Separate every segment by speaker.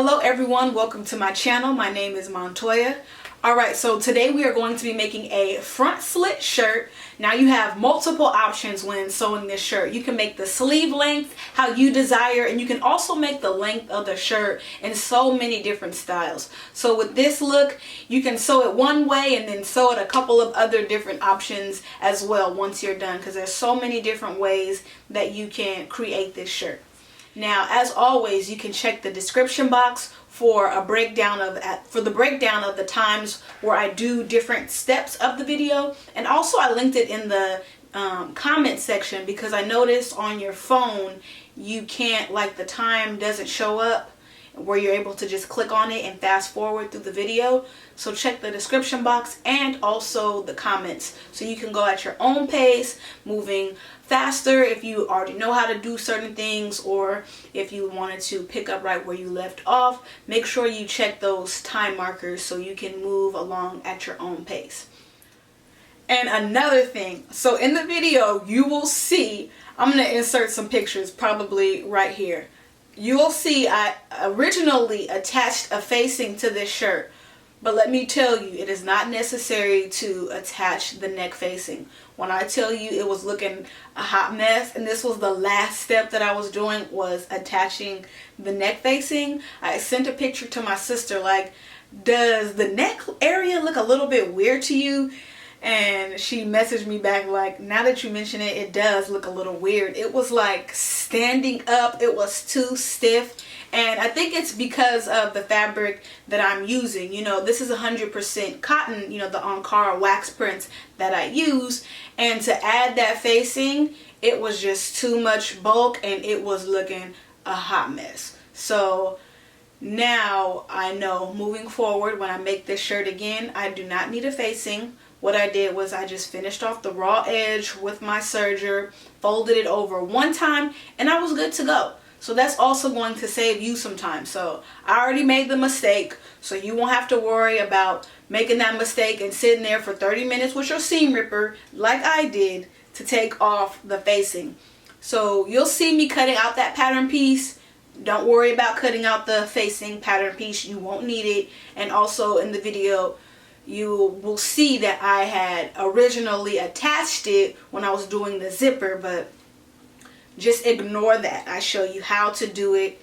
Speaker 1: Hello everyone, welcome to my channel. My name is Montoya. Alright, so today we are going to be making a front slit shirt. Now you have multiple options when sewing this shirt. You can make the sleeve length how you desire, and you can also make the length of the shirt in so many different styles. So with this look, you can sew it one way and then sew it a couple of other different options as well once you're done, because there's so many different ways that you can create this shirt. Now, as always, you can check the description box for a breakdown of the times where I do different steps of the video, and also I linked it in the comment section because I noticed on your phone you can't, like, the time doesn't show up where you're able to just click on it and fast forward through the video. So check the description box and also the comments so you can go at your own pace, moving faster if you already know how to do certain things, or if you wanted to pick up right where you left off. Make sure you check those time markers so you can move along at your own pace. And another thing, so in the video you will see, I'm going to insert some pictures probably right here. You will see I originally attached a facing to this shirt, but let me tell you, it is not necessary to attach the neck facing. When I tell you it was looking a hot mess, and this was the last step that I was doing, was attaching the neck facing. I sent a picture to my sister like, does the neck area look a little bit weird to you? And she messaged me back like, now that you mention it, it does look a little weird. It was like standing up. It was too stiff. And I think it's because of the fabric that I'm using. You know, this is 100% cotton, you know, the Ankara wax prints that I use. And to add that facing, it was just too much bulk and it was looking a hot mess. So now I know moving forward when I make this shirt again, I do not need a facing. What I did was I just finished off the raw edge with my serger, folded it over one time, and I was good to go. So that's also going to save you some time. So I already made the mistake, so you won't have to worry about making that mistake and sitting there for 30 minutes with your seam ripper like I did to take off the facing. So you'll see me cutting out that pattern piece. Don't worry about cutting out the facing pattern piece. You won't need it. And also in the video, you will see that I had originally attached it when I was doing the zipper, but just ignore that. I show you how to do it,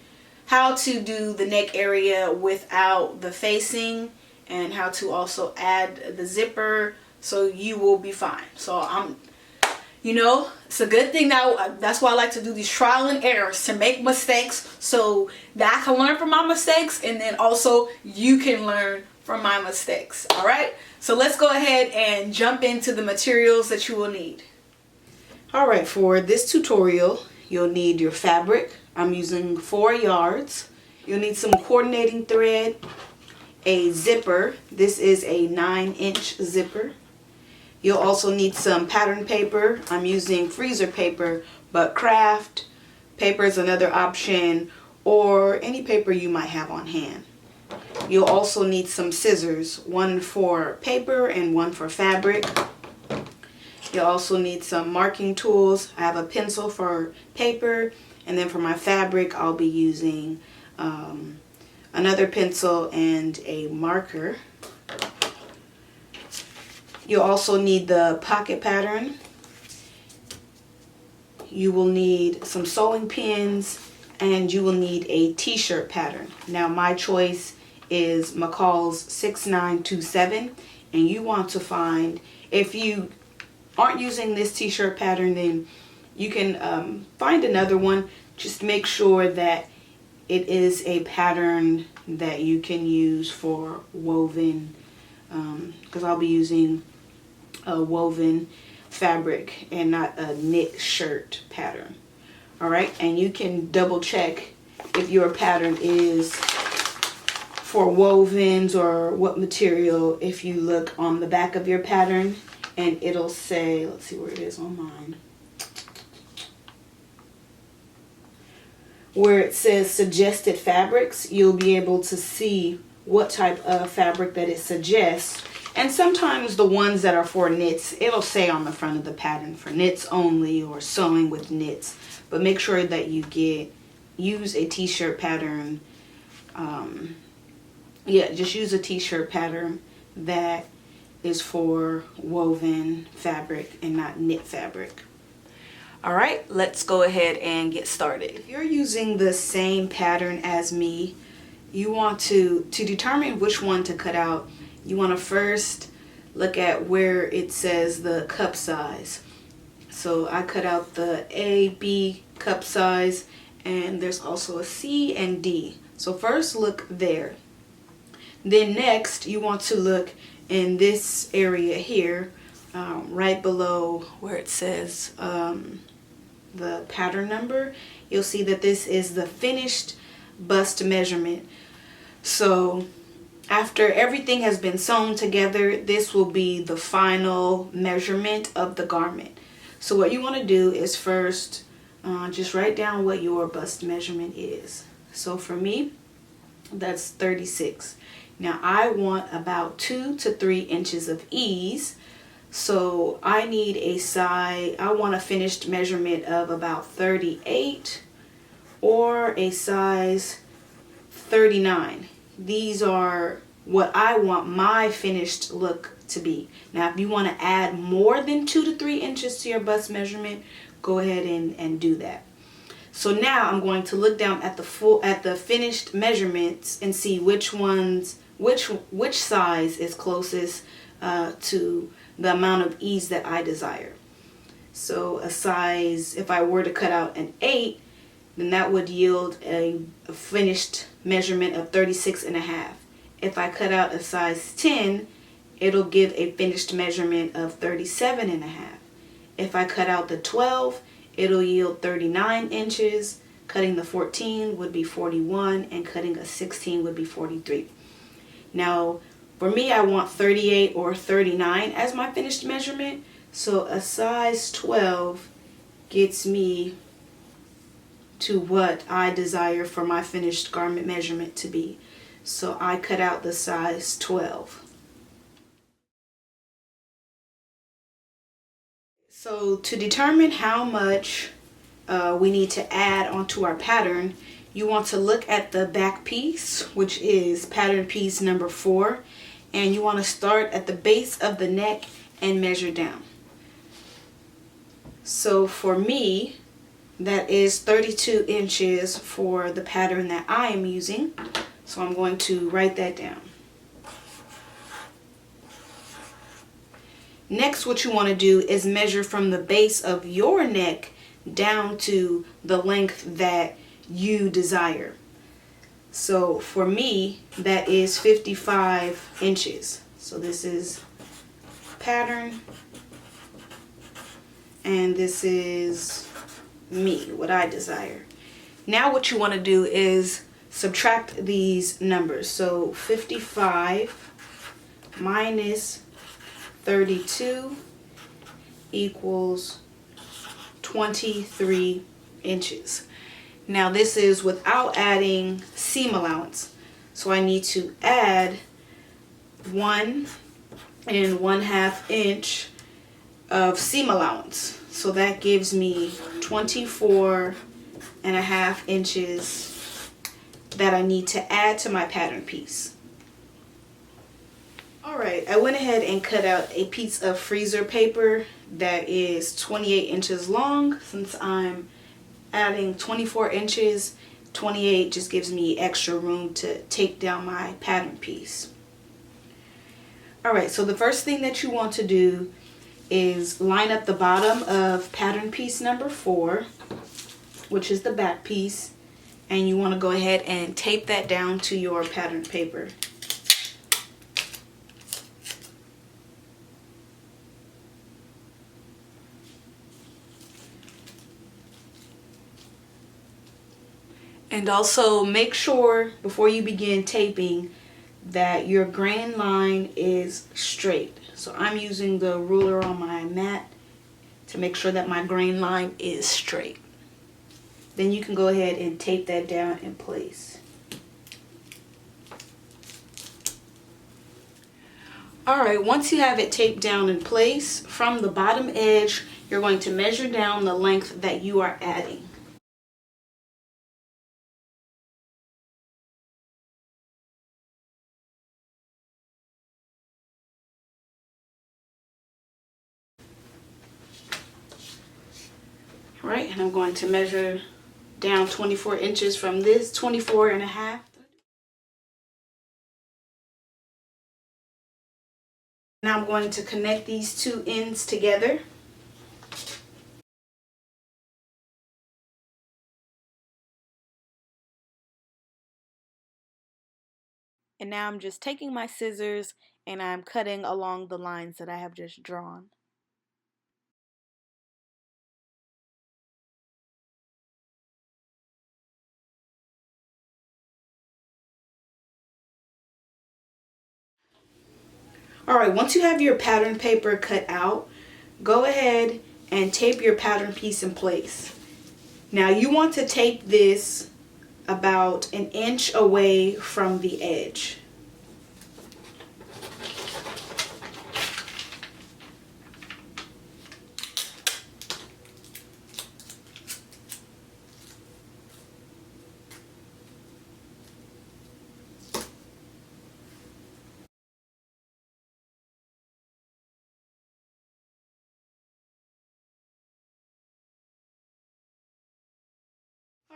Speaker 1: how to do the neck area without the facing, and how to also add the zipper, so you will be fine. So you know, it's a good thing now. That's why I like to do these trial and errors, to make mistakes so that I can learn from my mistakes, and then also you can learn from my mistakes. Alright, so let's go ahead and jump into the materials that you will need. Alright, for this tutorial you'll need your fabric. I'm using 4 yards. You'll need some coordinating thread, a zipper. This is a 9-inch zipper. You'll also need some pattern paper. I'm using freezer paper, but craft paper is another option, or any paper you might have on hand. You'll also need some scissors, one for paper and one for fabric. You'll also need some marking tools. I have a pencil for paper, and then for my fabric I'll be using another pencil and a marker. You'll also need the pocket pattern. You will need some sewing pins, and you will need a t-shirt pattern. Now my choice is McCall's 6927, and you want to find, if you aren't using this t-shirt pattern, then you can find another one. Just make sure that it is a pattern that you can use for woven, because I'll be using a woven fabric and not a knit shirt pattern. Alright, and you can double check if your pattern is for wovens or what material if you look on the back of your pattern, and it'll say, let's see where it is on mine, where it says suggested fabrics. You'll be able to see what type of fabric that it suggests, and sometimes the ones that are for knits, it'll say on the front of the pattern for knits only or sewing with knits. But make sure that you use a t-shirt pattern yeah, just use a t-shirt pattern that is for woven fabric and not knit fabric. All right, let's go ahead and get started. If you're using the same pattern as me, you want to determine which one to cut out, you want to first look at where it says the cup size. So I cut out the A, B cup size, and there's also a C and D. So first look there. Then next you want to look in this area here, right below where it says the pattern number. You'll see that this is the finished bust measurement. So after everything has been sewn together, this will be the final measurement of the garment. So what you want to do is first just write down what your bust measurement is. So for me, that's 36. Now I want about 2 to 3 inches of ease. So I need I want a finished measurement of about 38 or a size 39. These are what I want my finished look to be. Now if you want to add more than 2 to 3 inches to your bust measurement, go ahead and do that. So now I'm going to look down at the finished measurements and see which size is closest to the amount of ease that I desire. So a size, if I were to cut out an 8, then that would yield a finished measurement of 36.5. If I cut out a size 10, it'll give a finished measurement of 37.5. If I cut out the 12, it'll yield 39 inches. Cutting the 14 would be 41, and cutting a 16 would be 43. Now, for me, I want 38 or 39 as my finished measurement. So a size 12 gets me to what I desire for my finished garment measurement to be. So I cut out the size 12. So to determine how much we need to add onto our pattern, you want to look at the back piece, which is pattern piece number 4, and you want to start at the base of the neck and measure down. So for me, that is 32 inches for the pattern that I am using. So I'm going to write that down. Next, what you want to do is measure from the base of your neck down to the length that you desire. So for me, that is 55 inches. So this is pattern, and this is me, what I desire. Now what you want to do is subtract these numbers. So 55 minus 32 equals 23 inches. Now this is without adding seam allowance. So I need to add 1 1/2 inch of seam allowance. So that gives me 24.5 inches that I need to add to my pattern piece. Alright, I went ahead and cut out a piece of freezer paper that is 28 inches long. Since I'm adding 24 inches, 28 just gives me extra room to take down my pattern piece. Alright, so the first thing that you want to do is line up the bottom of pattern piece number 4, which is the back piece, and you want to go ahead and tape that down to your pattern paper. And also make sure before you begin taping that your grain line is straight. So I'm using the ruler on my mat to make sure that my grain line is straight. Then you can go ahead and tape that down in place. Alright, once you have it taped down in place, from the bottom edge, you're going to measure down the length that you are adding. All right, and I'm going to measure down 24 inches from this, 24 and a half. Now I'm going to connect these two ends together. And now I'm just taking my scissors and I'm cutting along the lines that I have just drawn. Alright, once you have your pattern paper cut out, go ahead and tape your pattern piece in place. Now you want to tape this about an inch away from the edge.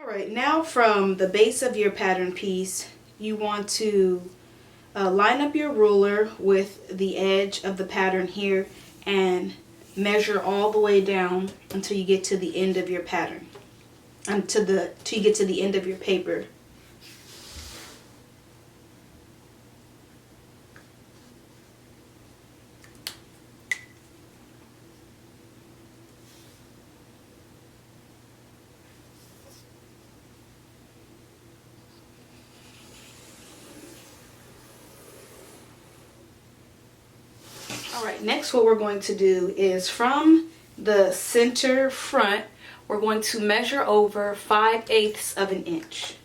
Speaker 1: Alright, now from the base of your pattern piece, you want to line up your ruler with the edge of the pattern here and measure all the way down until you get to the end of your pattern, until you get to the end of your paper. Alright, next what we're going to do is from the center front, we're going to measure over 5/8 of an inch.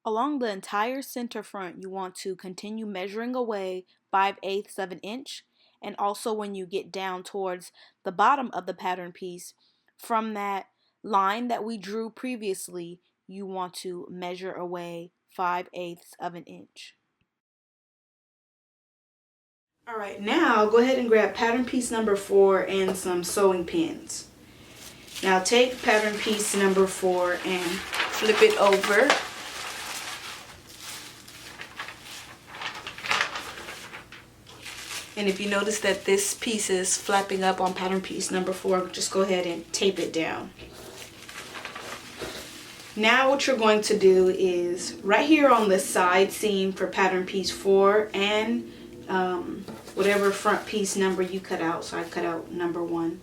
Speaker 1: Along the entire center front, you want to continue measuring away 5/8 of an inch. And also when you get down towards the bottom of the pattern piece, from that line that we drew previously, you want to measure away 5/8 of an inch. Alright, now go ahead and grab pattern piece number 4 and some sewing pins. Now take pattern piece number 4 and flip it over. And if you notice that this piece is flapping up on pattern piece number 4, just go ahead and tape it down. Now what you're going to do is right here on the side seam for pattern piece 4 and whatever front piece number you cut out, so I cut out number 1,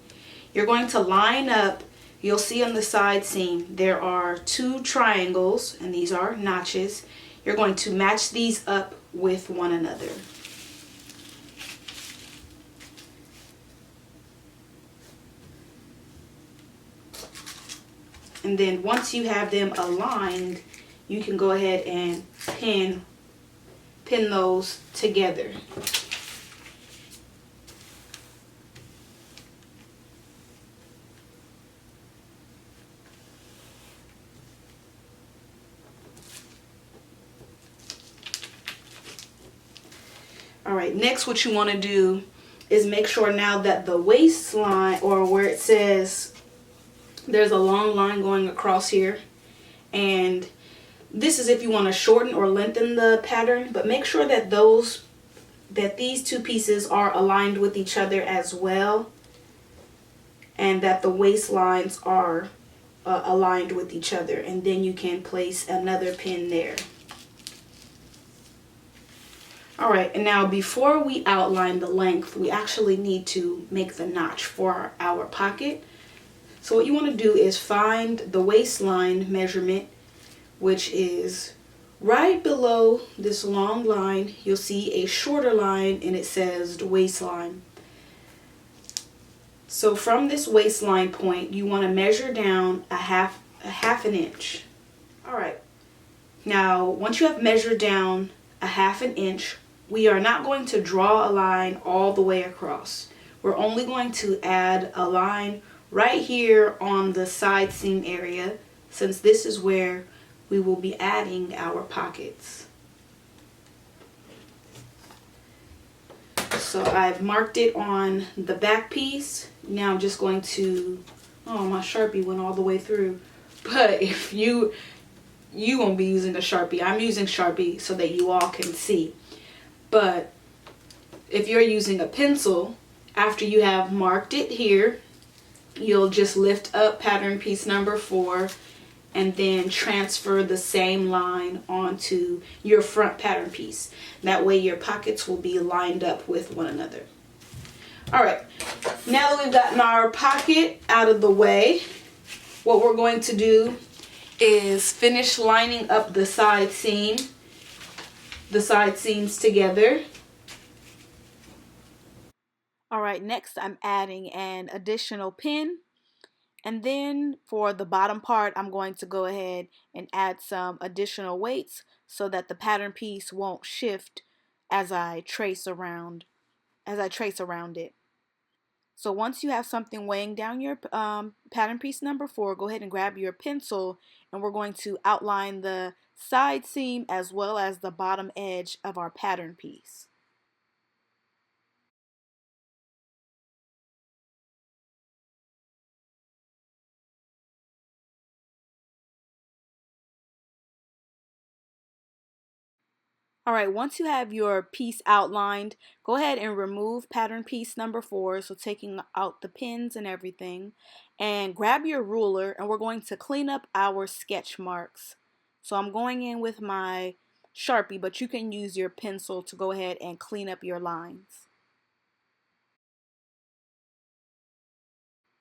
Speaker 1: you're going to line up. You'll see on the side seam there are 2 triangles, and these are notches. You're going to match these up with one another. And then once you have them aligned, you can go ahead and pin those together. Alright, next what you want to do is make sure now that the waistline, or where it says there's a long line going across here, and this is if you want to shorten or lengthen the pattern, but make sure that these 2 pieces are aligned with each other as well, and that the waistlines are aligned with each other, and then you can place another pin there. Alright, and now before we outline the length, we actually need to make the notch for our pocket. So what you want to do is find the waistline measurement, which is right below this long line. You'll see a shorter line and it says waistline. So from this waistline point, you want to measure down a half an inch. Alright, now once you have measured down a half an inch, we are not going to draw a line all the way across. We're only going to add a line right here on the side seam area, since this is where we will be adding our pockets. So I've marked it on the back piece. Now I'm just going to, oh, my Sharpie went all the way through. But if you won't be using a Sharpie, I'm using Sharpie so that you all can see. But if you're using a pencil, after you have marked it here, you'll just lift up pattern piece number 4 and then transfer the same line onto your front pattern piece. That way your pockets will be lined up with one another. Alright, now that we've gotten our pocket out of the way, what we're going to do is finish lining up the side seams together. Alright, next I'm adding an additional pin. And then for the bottom part, I'm going to go ahead and add some additional weights so that the pattern piece won't shift as I trace around it. So once you have something weighing down your pattern piece number 4, go ahead and grab your pencil, and we're going to outline the side seam as well as the bottom edge of our pattern piece. Alright, once you have your piece outlined, go ahead and remove pattern piece number 4, so taking out the pins and everything, and grab your ruler, and we're going to clean up our sketch marks. So I'm going in with my Sharpie, but you can use your pencil to go ahead and clean up your lines.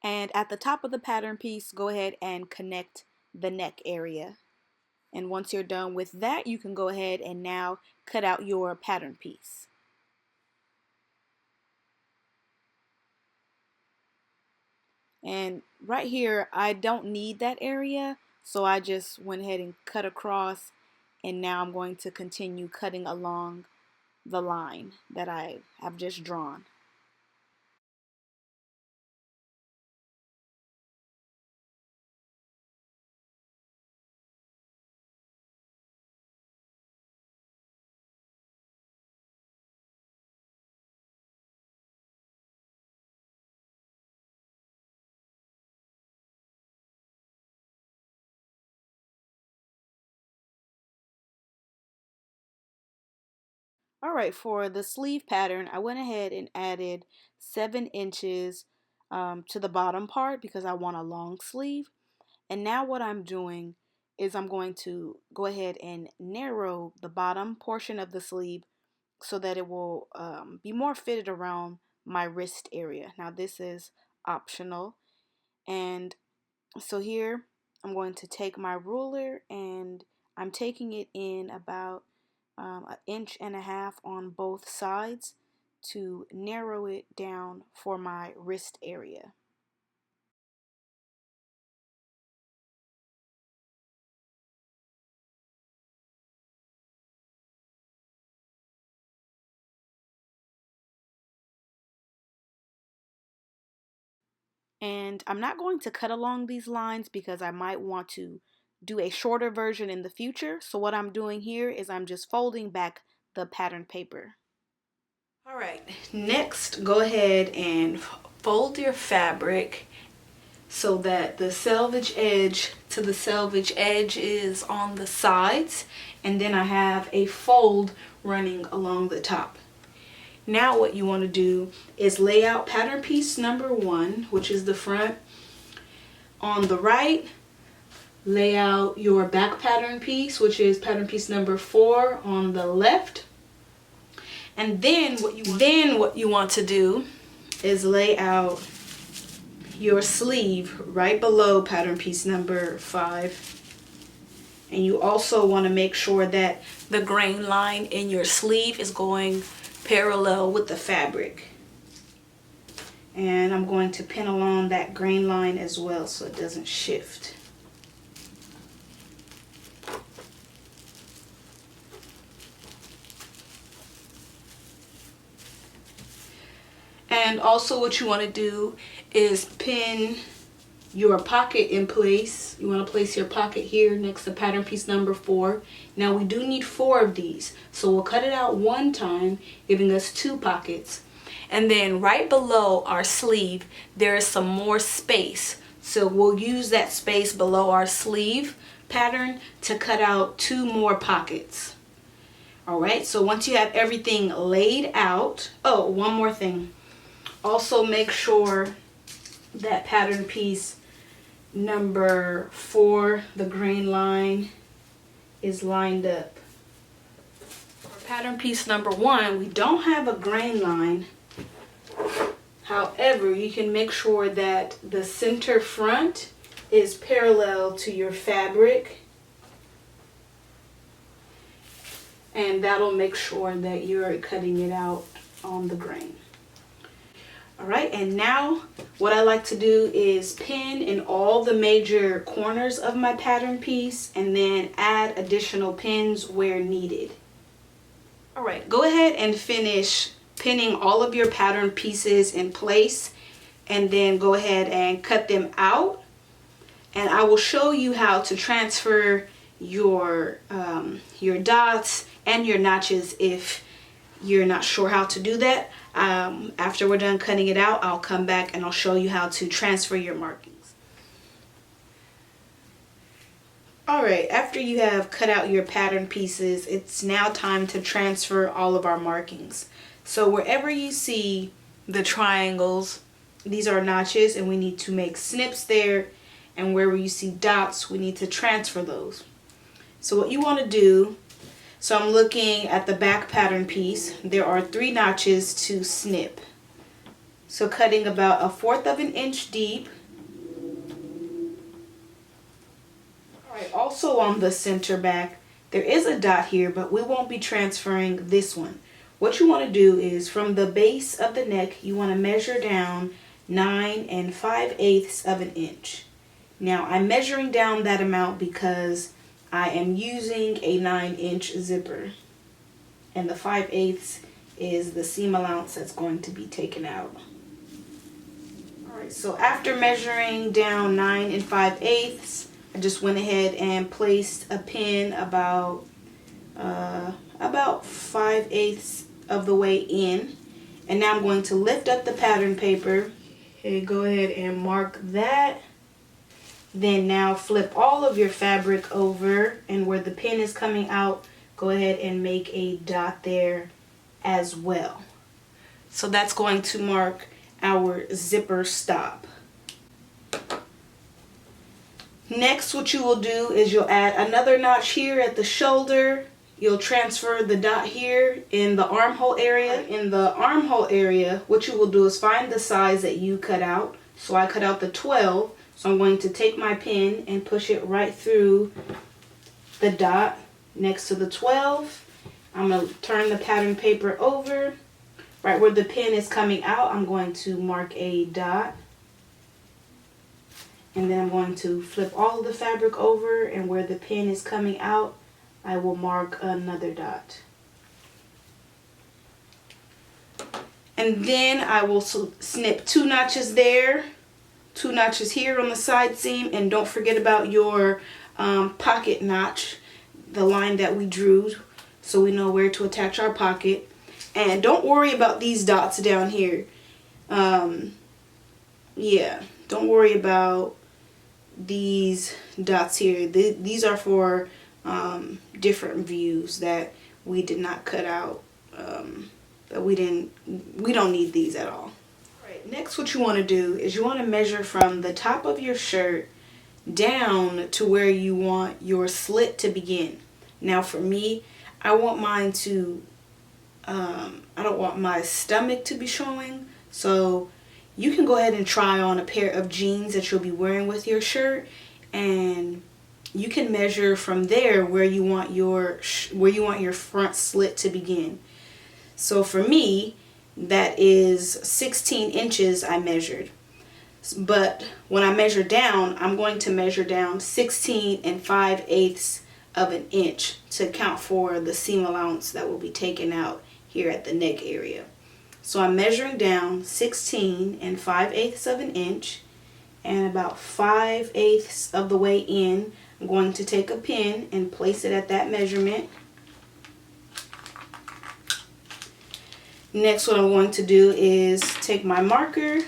Speaker 1: And at the top of the pattern piece, go ahead and connect the neck area. And once you're done with that, you can go ahead and now cut out your pattern piece. And right here, I don't need that area, so I just went ahead and cut across, and now I'm going to continue cutting along the line that I have just drawn. Alright, for the sleeve pattern, I went ahead and added 7 inches to the bottom part because I want a long sleeve. And now what I'm doing is I'm going to go ahead and narrow the bottom portion of the sleeve so that it will be more fitted around my wrist area. Now this is optional, and so here I'm going to take my ruler, and I'm taking it in about 1.5 inches on both sides to narrow it down for my wrist area. And I'm not going to cut along these lines because I might want to do a shorter version in the future. So what I'm doing here is I'm just folding back the pattern paper. Alright, next go ahead and fold your fabric so that the selvage edge to the selvage edge is on the sides, and then I have a fold running along the top. Now what you want to do is lay out pattern piece number 1, which is the front, on the right. Lay out your back pattern piece, which is pattern piece number 4, on the left. And then what you want to do is lay out your sleeve right below pattern piece number 5. And you also want to make sure that the grain line in your sleeve is going parallel with the fabric. And I'm going to pin along that grain line as well so it doesn't shift. And also what you want to do is pin your pocket in place. You want to place your pocket here next to pattern piece number 4. Now we do need 4 of these, so we'll cut it out one time, giving us 2 pockets. And then right below our sleeve there is some more space, so we'll use that space below our sleeve pattern to cut out 2 more pockets. Alright, so once you have everything laid out, oh, one more thing. Also make sure that pattern piece number 4, the green line, is lined up. For pattern piece number 1, we don't have a grain line. However, you can make sure that the center front is parallel to your fabric, and that'll make sure that you're cutting it out on the grain. Alright, and now what I like to do is pin in all the major corners of my pattern piece and then add additional pins where needed. Alright, go ahead and finish pinning all of your pattern pieces in place, and then go ahead and cut them out. And I will show you how to transfer your dots and your notches if you're not sure how to do that. After we're done cutting it out, I'll come back and I'll show you how to transfer your markings. Alright, after you have cut out your pattern pieces, it's now time to transfer all of our markings. So wherever you see the triangles, these are notches and we need to make snips there, and wherever you see dots, we need to transfer those. So what you want to do, so I'm looking at the back pattern piece, there are 3 notches to snip. So cutting about 1/4 of an inch deep. Alright, also on the center back, there is a dot here, but we won't be transferring this one. What you want to do is from the base of the neck, you want to measure down 9 5/8 of an inch. Now I'm measuring down that amount because I am using a 9-inch zipper, and the 5/8 is the seam allowance that's going to be taken out. Alright, so after measuring down 9 5/8, I just went ahead and placed a pin about 5/8 of the way in, and now I'm going to lift up the pattern paper. Okay, go ahead and mark that. Then now flip all of your fabric over, and where the pin is coming out, go ahead and make a dot there as well. So that's going to mark our zipper stop. Next, what you will do is you'll add another notch here at the shoulder. You'll transfer the dot here in the armhole area. In the armhole area, what you will do is find the size that you cut out. So I cut out the 12. So I'm going to take my pin and push it right through the dot next to the 12. I'm going to turn the pattern paper over. Right where the pin is coming out, I'm going to mark a dot. And then I'm going to flip all of the fabric over, and where the pin is coming out, I will mark another dot. And then I will snip 2 notches there, 2 notches here on the side seam, and don't forget about your pocket notch, the line that we drew, so we know where to attach our pocket. And don't worry about these dots down here. Yeah, don't worry about these dots here. These are for different views that we did not cut out. That we don't need these at all. Right, next what you want to do is you want to measure from the top of your shirt down to where you want your slit to begin. Now for me, I want mine to I don't want my stomach to be showing, so you can go ahead and try on a pair of jeans that you'll be wearing with your shirt, and you can measure from there where you want your front slit to begin. So for me, that is 16 inches I measured. But when I measure down, I'm going to measure down 16 5/8 of an inch to account for the seam allowance that will be taken out here at the neck area. So I'm measuring down 16 and 5/8 of an inch, and about 5/8 of the way in, I'm going to take a pin and place it at that measurement. Next, what I'm going to do is take my marker,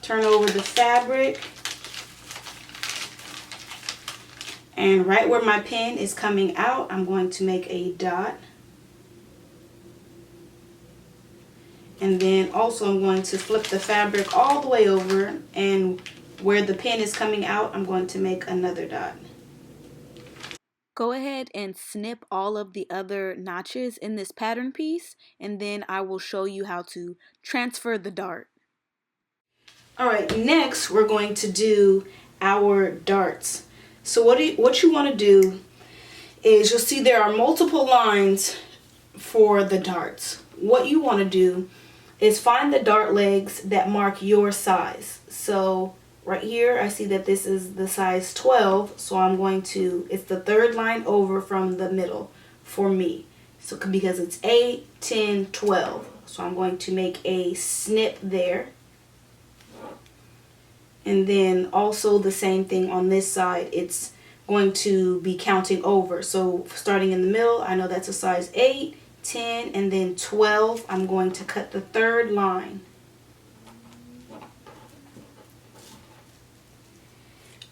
Speaker 1: turn over the fabric, and right where my pin is coming out, I'm going to make a dot. And then also I'm going to flip the fabric all the way over, and where the pin is coming out, I'm going to make another dot. Go ahead and snip all of the other notches in this pattern piece, and then I will show you how to transfer the dart. Alright, next we're going to do our darts. So what you want to do is, you'll see there are multiple lines for the darts. What you want to do is find the dart legs that mark your size. So right here I see that this is the size 12, so I'm going to, it's the third line over from the middle for me. So because it's 8, 10, 12. So I'm going to make a snip there. And then also the same thing on this side, it's going to be counting over. So starting in the middle, I know that's a size 8, 10, and then 12. I'm going to cut the third line.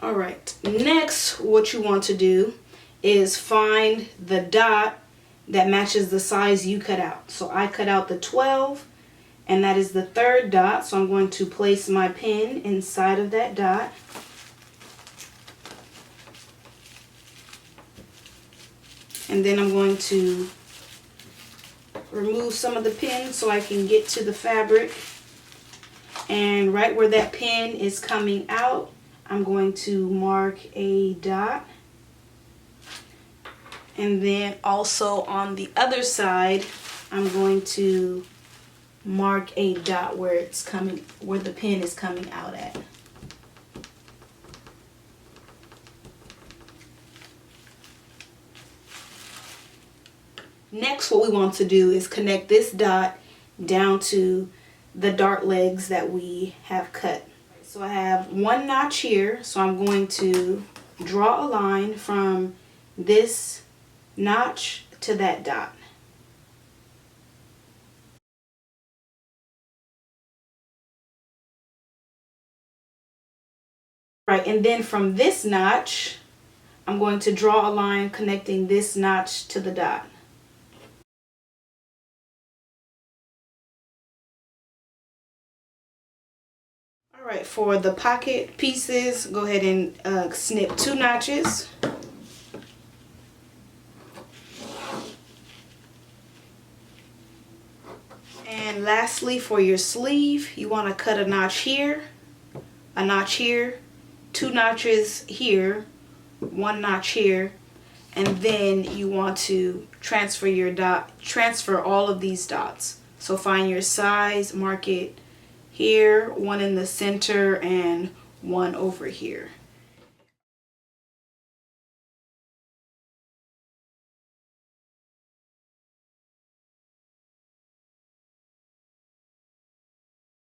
Speaker 1: Alright, next what you want to do is find the dot that matches the size you cut out. So I cut out the 12, and that is the third dot, so I'm going to place my pin inside of that dot. And then I'm going to remove some of the pin so I can get to the fabric. And right where that pin is coming out, I'm going to mark a dot. And then also on the other side, I'm going to mark a dot where it's coming, where the pin is coming out at. Next, what we want to do is connect this dot down to the dart legs that we have cut. So I have one notch here, so I'm going to draw a line from this notch to that dot. Right, and then from this notch, I'm going to draw a line connecting this notch to the dot. Alright, for the pocket pieces, go ahead and snip 2 notches. And lastly, for your sleeve, you want to cut a notch here, 2 notches here, 1 notch here, and then you want to transfer your dot, transfer all of these dots. So find your size, mark it here, 1 in the center, and 1 over here.